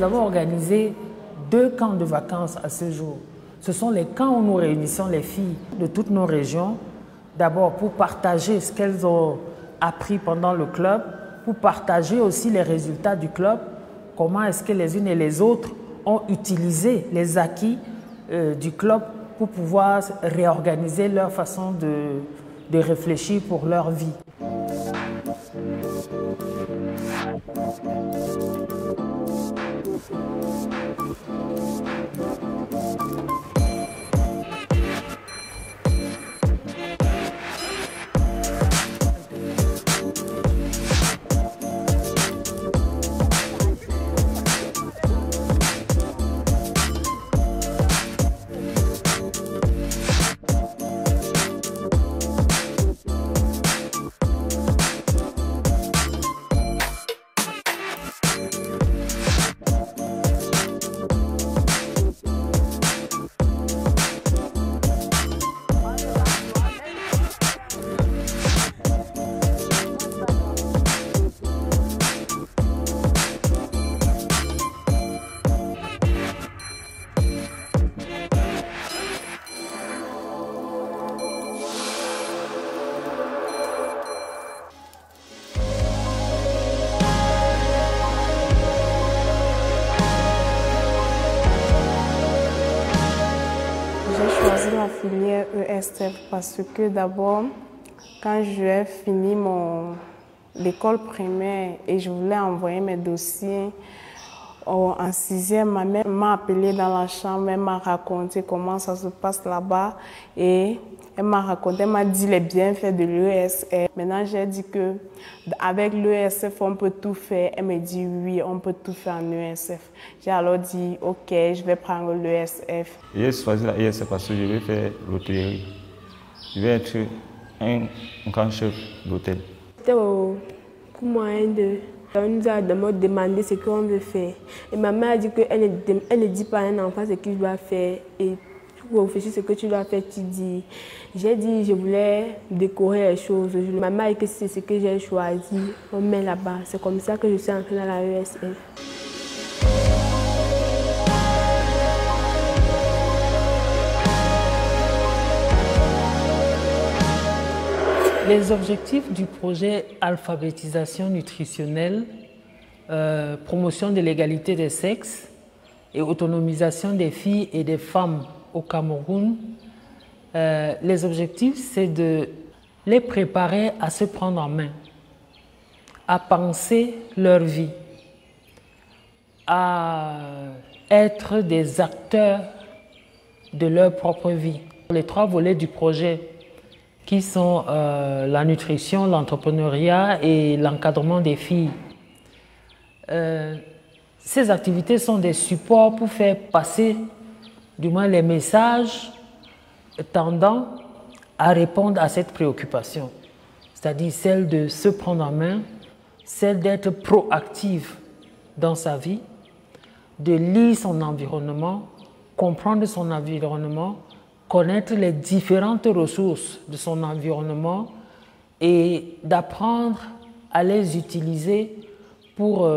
nous avons organisé 2 camps de vacances à ce jour. Ce sont les camps où nous réunissons les filles de toutes nos régions, d'abord pour partager ce qu'elles ont appris pendant le club, pour partager aussi les résultats du club, comment est-ce que les unes et les autres ont utilisé les acquis du club pour pouvoir réorganiser leur façon de réfléchir pour leur vie. J'ai choisi la filière ESF parce que d'abord, quand j'ai fini l'école primaire et je voulais envoyer mes dossiers en 6e, ma mère m'a appelée dans la chambre, elle m'a raconté comment ça se passe là-bas et elle m'a dit les bienfaits de l'ESF. Maintenant, j'ai dit que avec l'ESF, on peut tout faire. Elle me dit oui, on peut tout faire en ESF. J'ai alors dit ok, je vais prendre l'ESF. J'ai choisi la ESF parce que je vais faire l'hôtellerie. Je vais être un grand chef d'hôtel. C'était au coup moyen on nous a demandé ce qu'on veut faire. Et ma mère a dit qu'elle ne dit pas à un enfant ce qu'il doit faire. Et pour réfléchir ce que tu dois faire, tu dis. J'ai dit je voulais décorer les choses. Ma mère a dit que c'est ce que j'ai choisi. On met là-bas. C'est comme ça que je suis entrée dans la ESF. Les objectifs du projet alphabétisation nutritionnelle, promotion de l'égalité des sexes et autonomisation des filles et des femmes au Cameroun, les objectifs, c'est de les préparer à se prendre en main, à penser leur vie, à être des acteurs de leur propre vie. Les 3 volets du projet qui sont la nutrition, l'entrepreneuriat et l'encadrement des filles. Ces activités sont des supports pour faire passer du moins les messages tendant à répondre à cette préoccupation, c'est-à-dire celle de se prendre en main, celle d'être proactive dans sa vie, de lire son environnement, comprendre son environnement, connaître les différentes ressources de son environnement et d'apprendre à les utiliser pour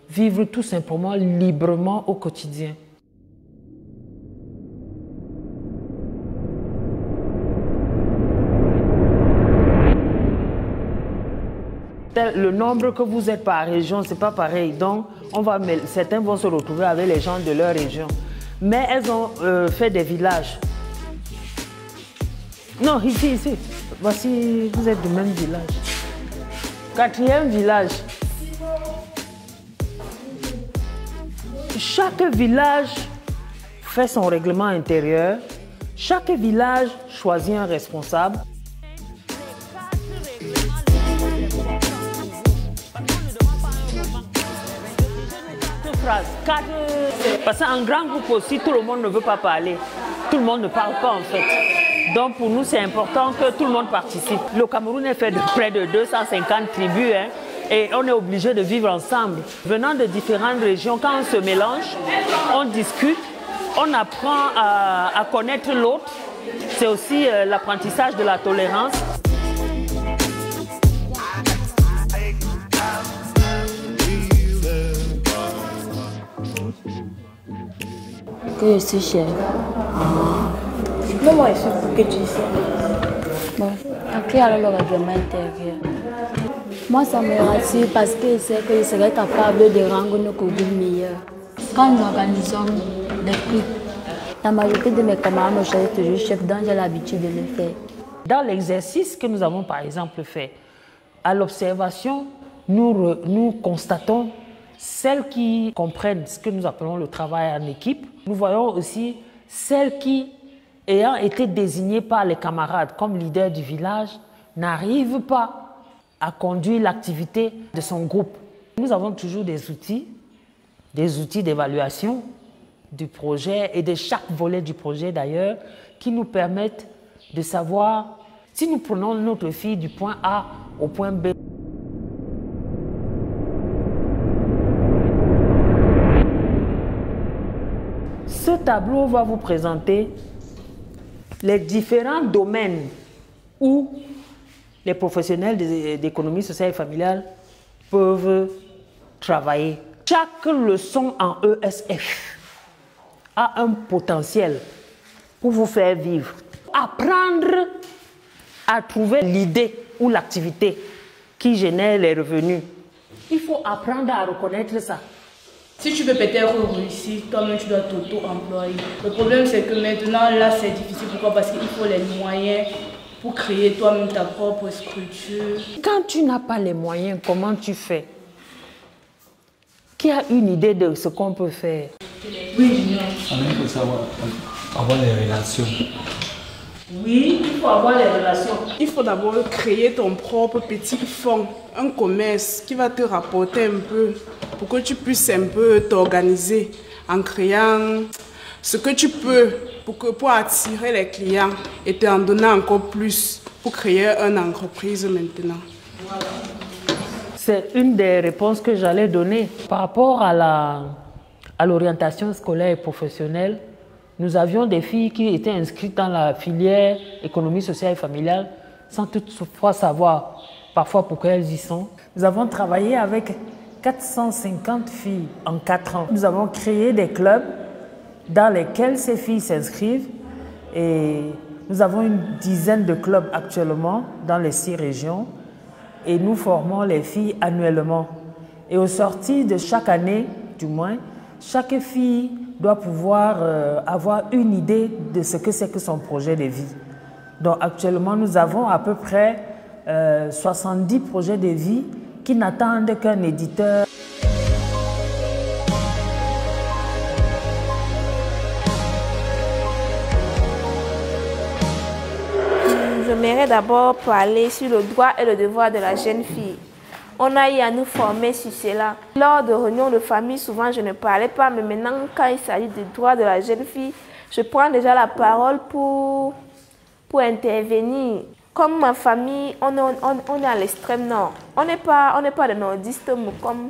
vivre tout simplement librement au quotidien. Le nombre que vous êtes par région, ce n'est pas pareil. Donc, certains vont se retrouver avec les gens de leur région. Mais elles ont fait des villages. Non, ici. Voici, vous êtes du même village. 4e village. Chaque village fait son règlement intérieur. Chaque village choisit un responsable. Parce qu'en grand groupe aussi, tout le monde ne veut pas parler. Tout le monde ne parle pas en fait. Donc pour nous, c'est important que tout le monde participe. Le Cameroun est fait de près de 250 tribus et on est obligé de vivre ensemble. Venant de différentes régions, quand on se mélange, on discute, on apprend à connaître l'autre. C'est aussi l'apprentissage de la tolérance. que je suis chef. Non, moi, je suis pour que tu sais. Bon, après, alors le règlement intérieur. Moi, ça me rassure parce que je sais que je serai capable de rendre nos cours meilleurs. Quand nous organisons des prix, la majorité de mes camarades me choisissent toujours chef, donc j'ai l'habitude de le faire. Dans l'exercice que nous avons par exemple fait, à l'observation, nous constatons celles qui comprennent ce que nous appelons le travail en équipe. Nous voyons aussi celles qui, ayant été désignées par les camarades comme leader du village, n'arrivent pas à conduire l'activité de son groupe. Nous avons toujours des outils d'évaluation du projet et de chaque volet du projet d'ailleurs, qui nous permettent de savoir si nous prenons notre fille du point A au point B. Ce tableau va vous présenter les différents domaines où les professionnels d'économie sociale et familiale peuvent travailler. Chaque leçon en ESF a un potentiel pour vous faire vivre. Apprendre à trouver l'idée ou l'activité qui génère les revenus. Il faut apprendre à reconnaître ça. Si tu veux peut-être réussir, toi-même tu dois t'auto-employer. Le problème c'est que maintenant là c'est difficile. Pourquoi? Parce qu'il faut les moyens pour créer toi-même ta propre structure. Quand tu n'as pas les moyens, comment tu fais? Qui a une idée de ce qu'on peut faire? Oui, Junior. Il faut savoir avoir les relations. Oui, il faut avoir les relations. Il faut d'abord créer ton propre petit fonds, un commerce qui va te rapporter un peu pour que tu puisses un peu t'organiser en créant ce que tu peux pour attirer les clients et te en donner encore plus pour créer une entreprise maintenant. Voilà. C'est une des réponses que j'allais donner. Par rapport à l'orientation scolaire et professionnelle, nous avions des filles qui étaient inscrites dans la filière économie sociale et familiale sans toutefois savoir parfois pourquoi elles y sont. Nous avons travaillé avec 450 filles en 4 ans. Nous avons créé des clubs dans lesquels ces filles s'inscrivent et nous avons une dizaine de clubs actuellement dans les 6 régions et nous formons les filles annuellement. Et au sortir de chaque année, du moins, chaque fille doit pouvoir avoir une idée de ce que c'est que son projet de vie. Donc actuellement, nous avons à peu près 70 projets de vie qui n'attendent qu'un éditeur. J'aimerais d'abord parler sur le droit et le devoir de la jeune fille. On a eu à nous former sur cela. Lors de réunions de famille, souvent je ne parlais pas, mais maintenant, quand il s'agit du droit de la jeune fille, je prends déjà la parole pour intervenir. Comme ma famille, on est à l'extrême nord. On n'est pas des nordistes, mais comme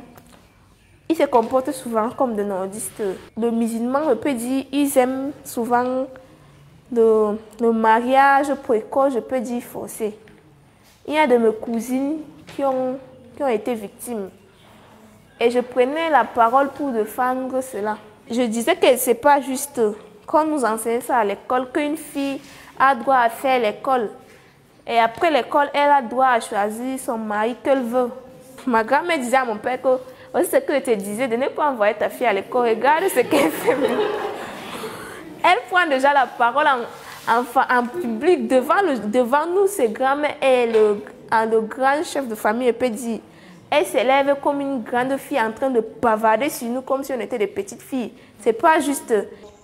ils se comportent souvent comme des nordistes. Les musulmans, je peux dire, ils aiment souvent le mariage précoce, je peux dire forcé. Il y a de mes cousines qui ont été victimes. Et je prenais la parole pour défendre cela. Je disais que ce n'est pas juste, quand nous enseignons ça à l'école, qu'une fille a droit à faire l'école. Et après l'école, elle a droit à choisir son mari qu'elle veut. Ma grand-mère disait à mon père que, voici ce que je te disais, de ne pas envoyer ta fille à l'école, regarde ce qu'elle fait. Elle prend déjà la parole en public devant nous, ses grands-mères et le grand chef de famille peut dire. Elle s'élève comme une grande fille en train de bavarder sur nous comme si on était des petites filles. C'est pas juste.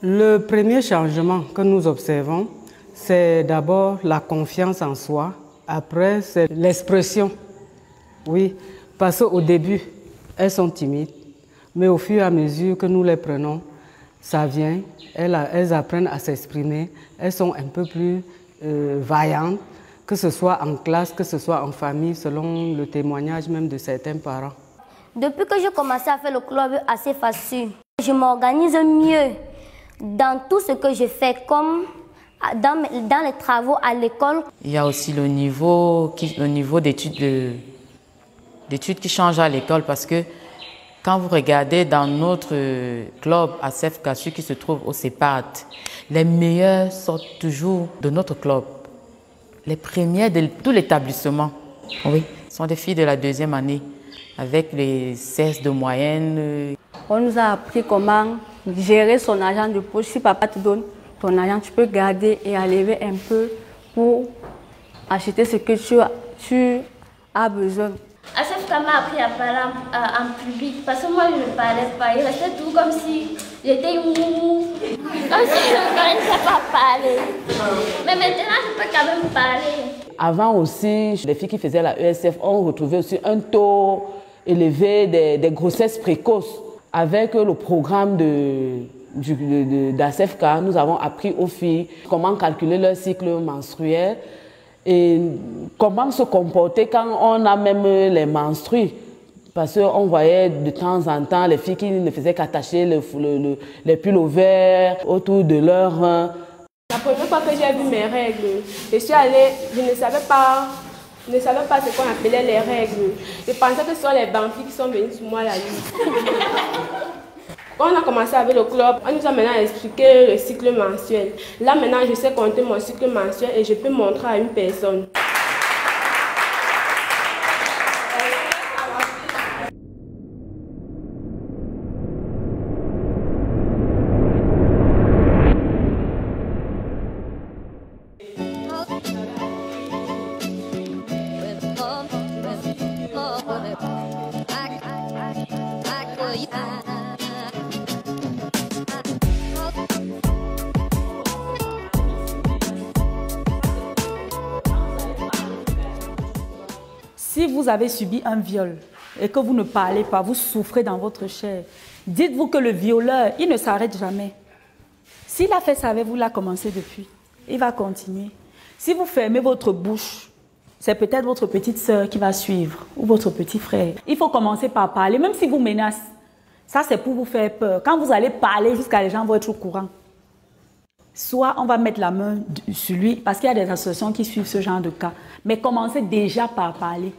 Le premier changement que nous observons, c'est d'abord la confiance en soi. Après, c'est l'expression. Oui, parce qu'au début, elles sont timides. Mais au fur et à mesure que nous les prenons, ça vient, elles apprennent à s'exprimer, elles sont un peu plus vaillantes, que ce soit en classe, que ce soit en famille, selon le témoignage même de certains parents. Depuis que j'ai commencé à faire le club assez facile, je m'organise mieux dans tout ce que je fais, comme dans les travaux à l'école. Il y a aussi le niveau d'études qui change à l'école parce que Quand vous regardez dans notre club à CEFCASU qui se trouve au CEPAD, les meilleurs sortent toujours de notre club. Les premières de tout l'établissement, oui, sont des filles de la 2e année, avec les 16 de moyenne. On nous a appris comment gérer son argent de poche. Si papa te donne ton argent, tu peux garder et enlever un peu pour acheter ce que tu as besoin. ACEFCA m'a appris à parler en public parce que moi je ne parlais pas. Il restait tout comme si j'étais mou. Comme si je ne connaissais pas parler. Mais maintenant je peux quand même parler. Avant aussi, les filles qui faisaient la ESF ont retrouvé aussi un taux élevé des grossesses précoces. Avec le programme d'ACEFCA, nous avons appris aux filles comment calculer leur cycle menstruel et comment se comporter quand on a même les menstrues. Parce qu'on voyait de temps en temps les filles qui ne faisaient qu'attacher les pulls ovaires autour de leurs reins. La première fois que j'ai vu mes règles, je suis allée, je ne savais pas ce qu'on appelait les règles. Je pensais que ce sont les bambis qui sont venus sur moi la nuit. Quand on a commencé avec le club, on nous a maintenant expliqué le cycle mensuel. Là maintenant, je sais compter mon cycle mensuel et je peux montrer à une personne. Si vous avez subi un viol et que vous ne parlez pas, vous souffrez dans votre chair, dites-vous que le violeur, il ne s'arrête jamais. S'il a fait ça avec vous, il a commencé depuis. Il va continuer. Si vous fermez votre bouche, c'est peut-être votre petite sœur qui va suivre ou votre petit frère. Il faut commencer par parler, même si vous menacez. Ça, c'est pour vous faire peur. Quand vous allez parler, jusqu'à les gens vont être au courant. Soit on va mettre la main sur lui, parce qu'il y a des associations qui suivent ce genre de cas. Mais commencez déjà par parler.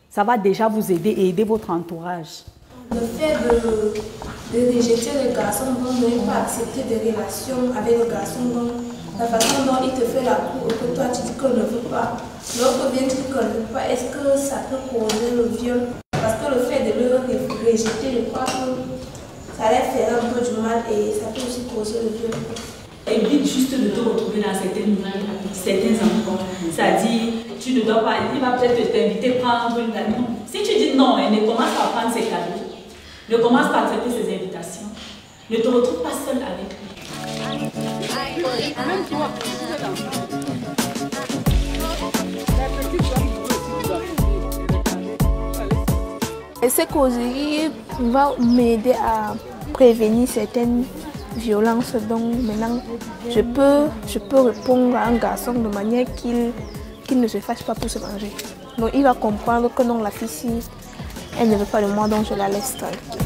Ça va déjà vous aider et aider votre entourage. Le fait de rejeter le garçon, donc de ne pas accepter des relations avec le garçon, donc la façon dont il te fait la cour, que toi tu dis qu'on ne veut pas, l'autre vient dire qu'on ne veut pas, est-ce que ça peut causer le viol? Parce que le fait de le rejeter, je crois que ça leur fait un peu du mal et ça peut aussi causer le viol. Évite juste de te retrouver dans certains endroits. C'est-à-dire, tu ne dois pas, il va peut-être t'inviter à prendre une cadeau. Si tu dis non, ne commence pas à prendre ses cadeaux, ne commence pas à accepter ses invitations, ne te retrouve pas seul avec lui. Et ces causeries vont m'aider à prévenir certaines violences. Donc maintenant, je peux répondre à un garçon de manière qu'il ne se fâche pas pour se venger. Donc il va comprendre que non, la fille, si elle ne veut pas de moi, donc je la laisse tranquille.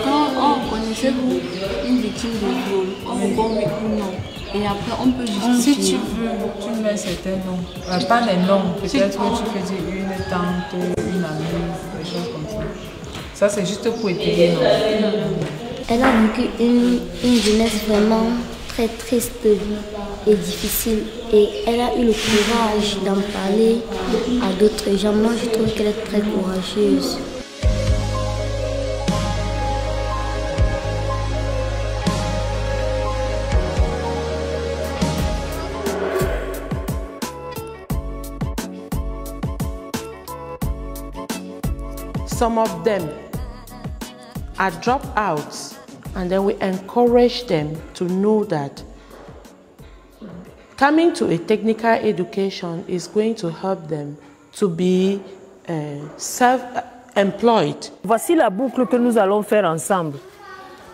Quand on connaissait une victime de viol, on vous bon oui ou non. Et après, on peut justifier. Si tu veux, tu mets certains noms. Pas les noms, peut-être que tu peux dire une tante, une amie, des choses comme ça. Ça, c'est juste pour étayer. Elle a vécu une jeunesse vraiment très triste et difficile. Et elle a eu le courage d'en parler à d'autres gens. Moi, je trouve qu'elle est très courageuse. Some of them are dropouts, and then we encourage them to know that coming to a technical education is going to help them to be self-employed. Voici la boucle que nous allons faire ensemble.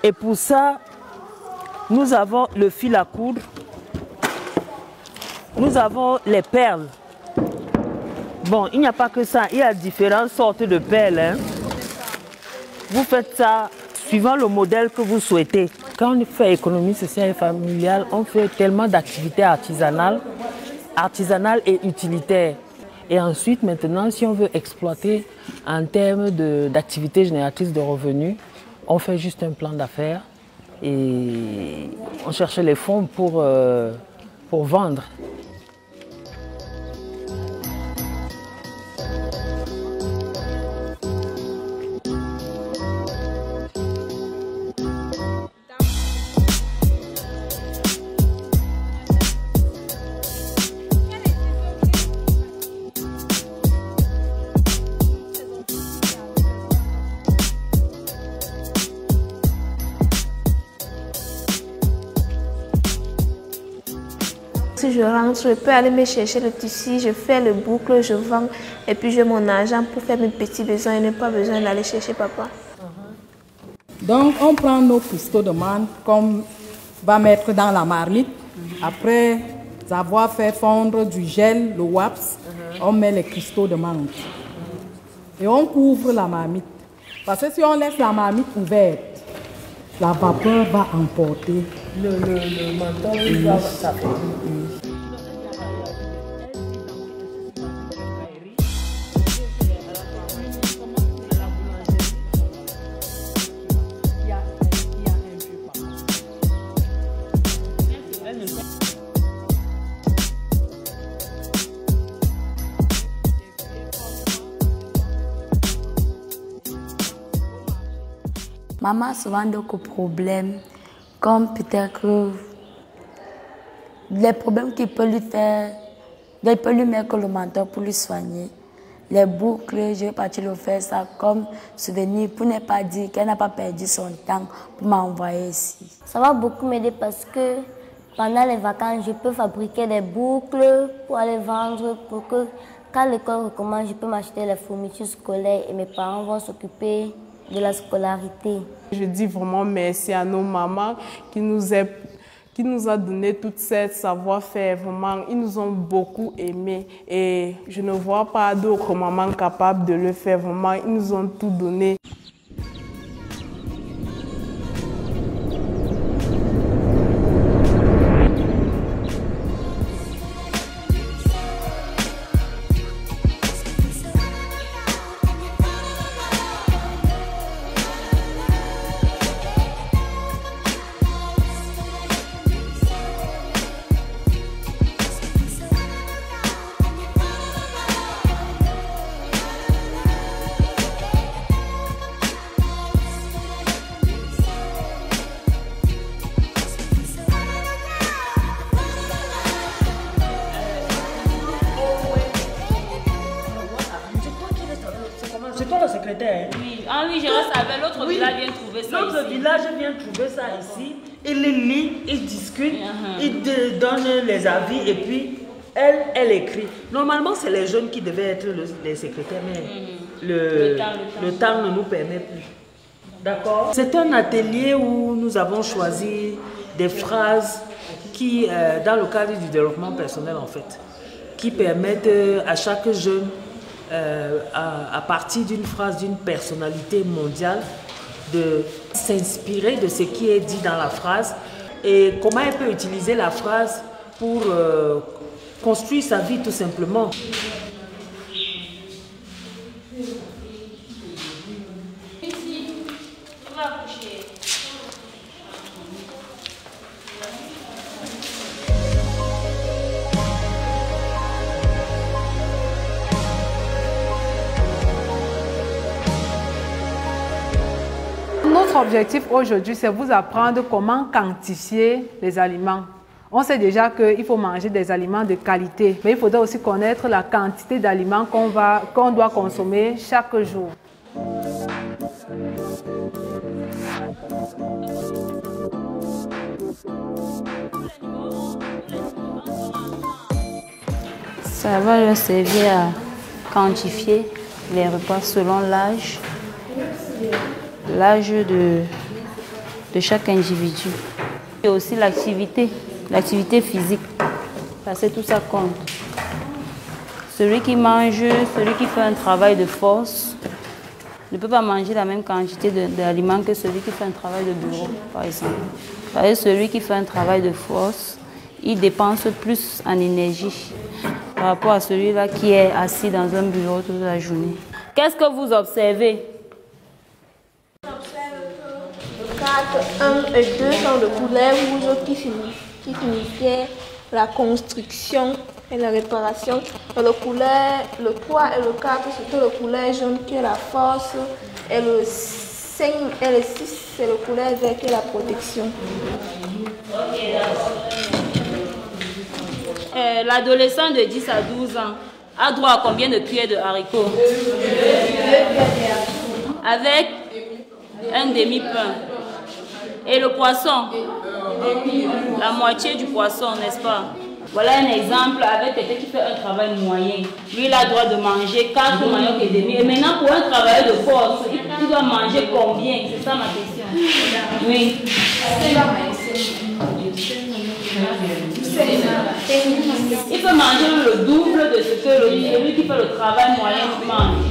Et pour ça, nous avons le fil à coudre, nous avons les perles. Bon, il n'y a pas que ça, il y a différentes sortes de pelles. Hein. Vous faites ça suivant le modèle que vous souhaitez. Quand on fait économie sociale et familiale, on fait tellement d'activités artisanales et utilitaires. Et ensuite, maintenant, si on veut exploiter en termes d'activités génératrices de revenus, on fait juste un plan d'affaires et on cherche les fonds pour vendre. Si je rentre, je peux aller me chercher le tissu, je fais le boucle, je vends et puis j'ai mon argent pour faire mes petits besoins et ne pas besoin d'aller chercher papa. Donc on prend nos cristaux de menthe qu'on va mettre dans la marmite. Après avoir fait fondre du gel, le wax, on met les cristaux de menthe. Et on couvre la marmite. Parce que si on laisse la marmite ouverte, la vapeur va emporter le menton, ça fait. Maman a souvent d'autres problèmes, comme peut-être les problèmes qu'il peut lui faire, il peut lui mettre le menton pour lui soigner. Les boucles, je vais partir le faire ça comme souvenir pour ne pas dire qu'elle n'a pas perdu son temps pour m'envoyer ici. Ça va beaucoup m'aider parce que pendant les vacances, je peux fabriquer des boucles pour aller vendre pour que quand l'école recommence, je peux m'acheter les fournitures scolaires et mes parents vont s'occuper de la scolarité. Je dis vraiment merci à nos mamans qui nous a donné toute cette savoir-faire. Vraiment, ils nous ont beaucoup aimés et je ne vois pas d'autres mamans capables de le faire. Vraiment, ils nous ont tout donné. C'est toi le secrétaire? Oui, Henri, je reste avec l'autre village vient trouver ça L'autre village vient trouver ça ici. Il lit, il discute, il donne les avis et puis elle écrit. Normalement, c'est les jeunes qui devaient être les secrétaires, mais le temps ne nous permet plus. D'accord? C'est un atelier où nous avons choisi des phrases qui, dans le cadre du développement personnel en fait, qui permettent à chaque jeune, à partir d'une phrase d'une personnalité mondiale, de s'inspirer de ce qui est dit dans la phrase et comment elle peut utiliser la phrase pour construire sa vie tout simplement. Notre objectif aujourd'hui, c'est vous apprendre comment quantifier les aliments. On sait déjà qu'il faut manger des aliments de qualité, mais il faudra aussi connaître la quantité d'aliments qu'on doit consommer chaque jour. Ça va leur servir à quantifier les repas selon l'âge de chaque individu. Et aussi l'activité physique, parce que tout ça compte. Celui qui mange, celui qui fait un travail de force, ne peut pas manger la même quantité d'aliments que celui qui fait un travail de bureau, par exemple. Parce que celui qui fait un travail de force, il dépense plus en énergie par rapport à celui-là qui est assis dans un bureau toute la journée. Qu'est-ce que vous observez? Le cadre 1 et 2 sont de couleur rouge qui signifiait la construction et la réparation. Et le 3 et le 4, c'était le couleur jaune qui est la force. Et le 5 et le 6, c'est le couleur vert qui est la protection. L'adolescent de 10 à 12 ans a droit à combien de cuillères de haricots? Avec un demi-pain. Et le poisson? La moitié du poisson, n'est-ce pas? Voilà un exemple avec quelqu'un qui fait un travail moyen. Lui, il a le droit de manger 4 maniocs et demi. Et maintenant, pour un travailleur de force, il doit manger combien? C'est ça ma question. Oui. Il peut manger le double de ce que celui qui fait le travail moyen mange.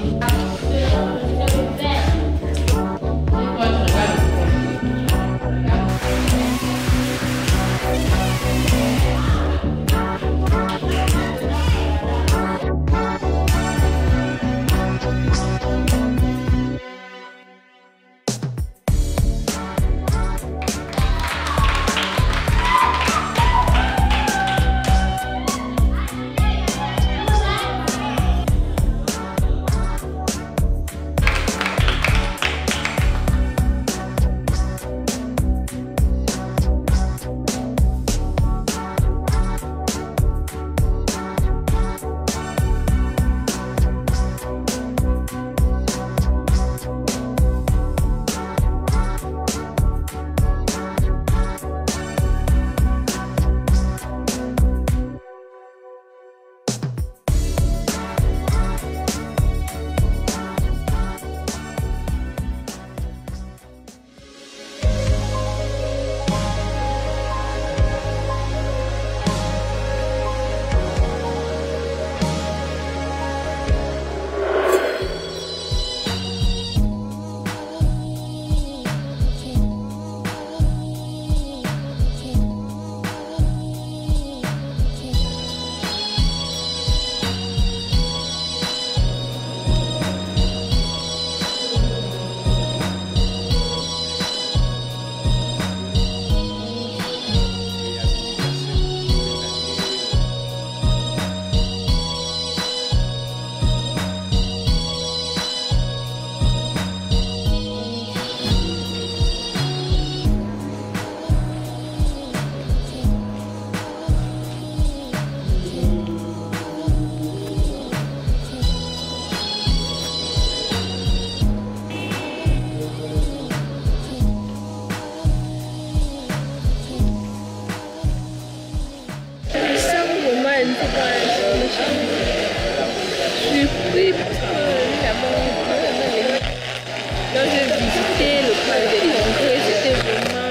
Quand j'ai visité le palais des congrès, c'était vraiment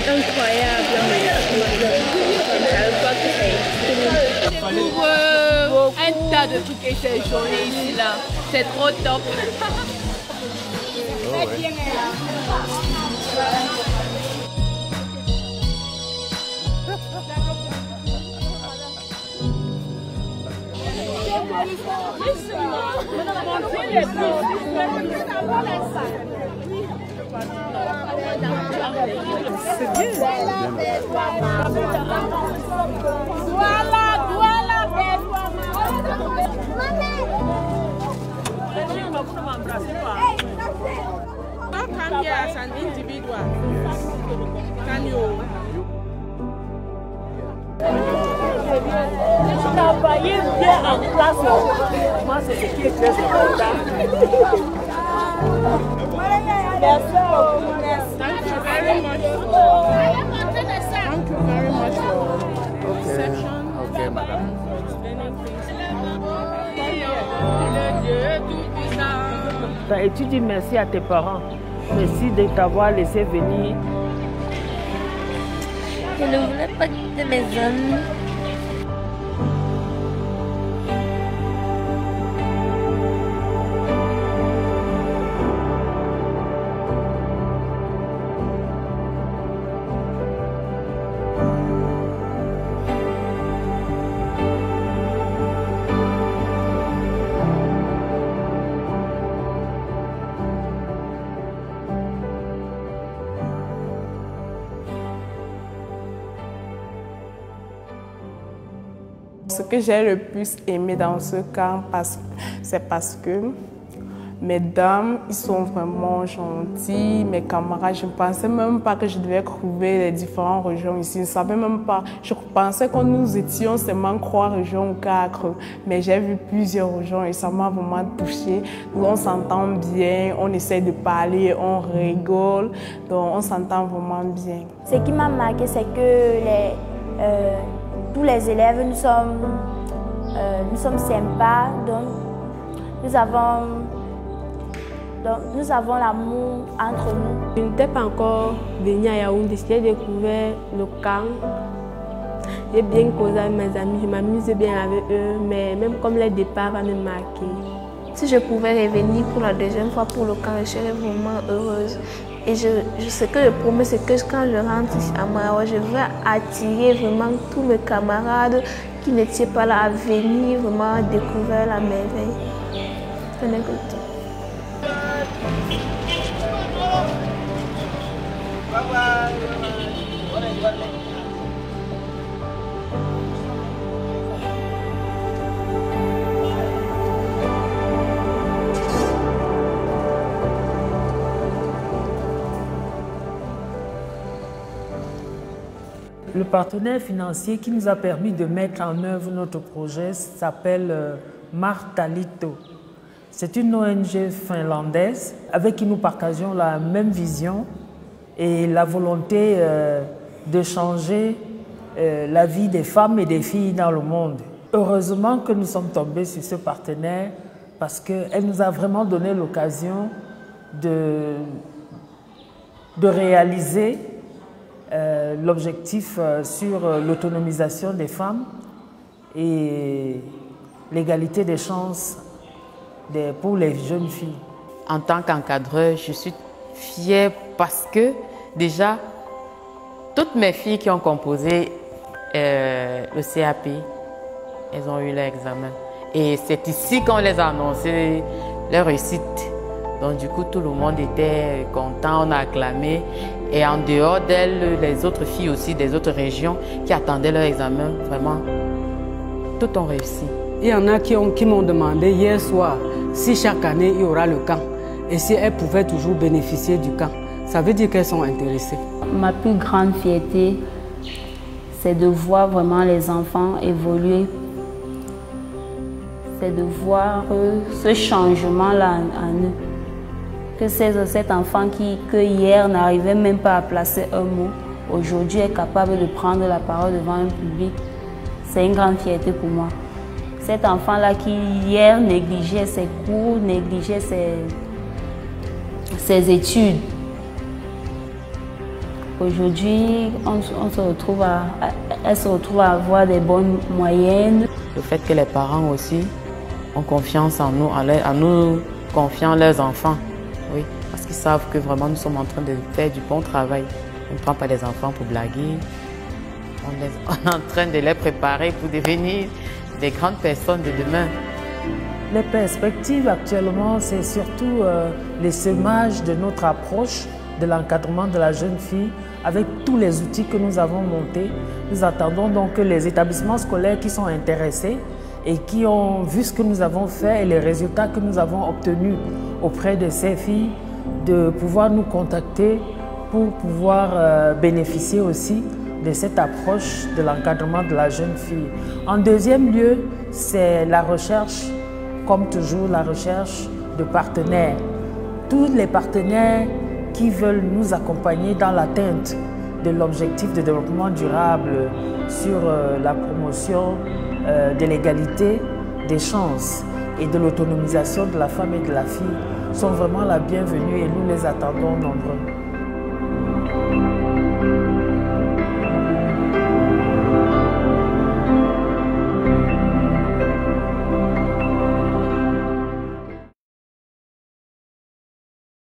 incroyable. Pour un tas de trucs et ces journées ici là, c'est trop top. Come here as an individual. Can you? Travailler bien en classe, moi c'est ce qui est très important. Merci beaucoup. Thank you very much. Thank you very much for reception. Okay, madam. Et tu dis merci à tes parents. Merci de t'avoir laissé venir. Je ne voulais pas quitter mes amis. Ce que j'ai le plus aimé dans ce camp, c'est parce que mes dames, ils sont vraiment gentils, mes camarades. Je ne pensais même pas que je devais trouver les différentes régions ici. Je ne savais même pas. Je pensais que nous étions seulement 3 régions ou 4. Mais j'ai vu plusieurs régions et ça m'a vraiment touchée. Nous, on s'entend bien, on essaie de parler, on rigole. Donc, on s'entend vraiment bien. Ce qui m'a marqué, c'est que tous les élèves, nous sommes sympas. Donc, nous avons l'amour entre nous. Je n'étais pas encore venue à Yaoundé, j'ai découvert le camp. J'ai bien causé avec mes amis, je m'amusais bien avec eux, mais même comme le départ va me marquer. Si je pouvais revenir pour la deuxième fois pour le camp, je serais vraiment heureuse. Et ce que je promets, c'est que quand je rentre à Marawa, je vais attirer vraiment tous mes camarades qui n'étaient pas là à venir vraiment découvrir la merveille. Prenez le temps. Le partenaire financier qui nous a permis de mettre en œuvre notre projet s'appelle Martalito. C'est une ONG finlandaise avec qui nous partageons la même vision et la volonté de changer la vie des femmes et des filles dans le monde. Heureusement que nous sommes tombés sur ce partenaire parce qu'elle nous a vraiment donné l'occasion de réaliser l'objectif sur l'autonomisation des femmes et l'égalité des chances pour les jeunes filles. En tant qu'encadreur, je suis fière parce que déjà, toutes mes filles qui ont composé le CAP, elles ont eu leur examen. Et c'est ici qu'on les a annoncé leur réussite. Donc du coup, tout le monde était content, on a acclamé. Et en dehors d'elles, les autres filles aussi des autres régions qui attendaient leur examen, vraiment, toutes ont réussi. Il y en a qui m'ont demandé hier soir si chaque année il y aura le camp et si elles pouvaient toujours bénéficier du camp. Ça veut dire qu'elles sont intéressées. Ma plus grande fierté, c'est de voir vraiment les enfants évoluer. C'est de voir ce changement-là en eux. Que cet enfant qui hier n'arrivait même pas à placer un mot, aujourd'hui est capable de prendre la parole devant un public. C'est une grande fierté pour moi. Cet enfant-là qui hier négligeait ses cours, négligeait ses études. Aujourd'hui, elle se retrouve à avoir des bonnes moyennes. Le fait que les parents aussi ont confiance en nous, en nous confiant leurs enfants. Oui, parce qu'ils savent que vraiment nous sommes en train de faire du bon travail. On ne prend pas les enfants pour blaguer. On est en train de les préparer pour devenir des grandes personnes de demain. Les perspectives actuellement, c'est surtout l'essaimage de notre approche de l'encadrement de la jeune fille avec tous les outils que nous avons montés. Nous attendons donc que les établissements scolaires qui sont intéressés et qui ont vu ce que nous avons fait et les résultats que nous avons obtenus auprès de ces filles, de pouvoir nous contacter pour pouvoir bénéficier aussi de cette approche de l'encadrement de la jeune fille. En deuxième lieu, c'est la recherche, comme toujours, la recherche de partenaires. Tous les partenaires qui veulent nous accompagner dans l'atteinte de l'objectif de développement durable sur la promotion de l'égalité des chances et de l'autonomisation de la femme et de la fille sont vraiment la bienvenue et nous les attendons nombreux.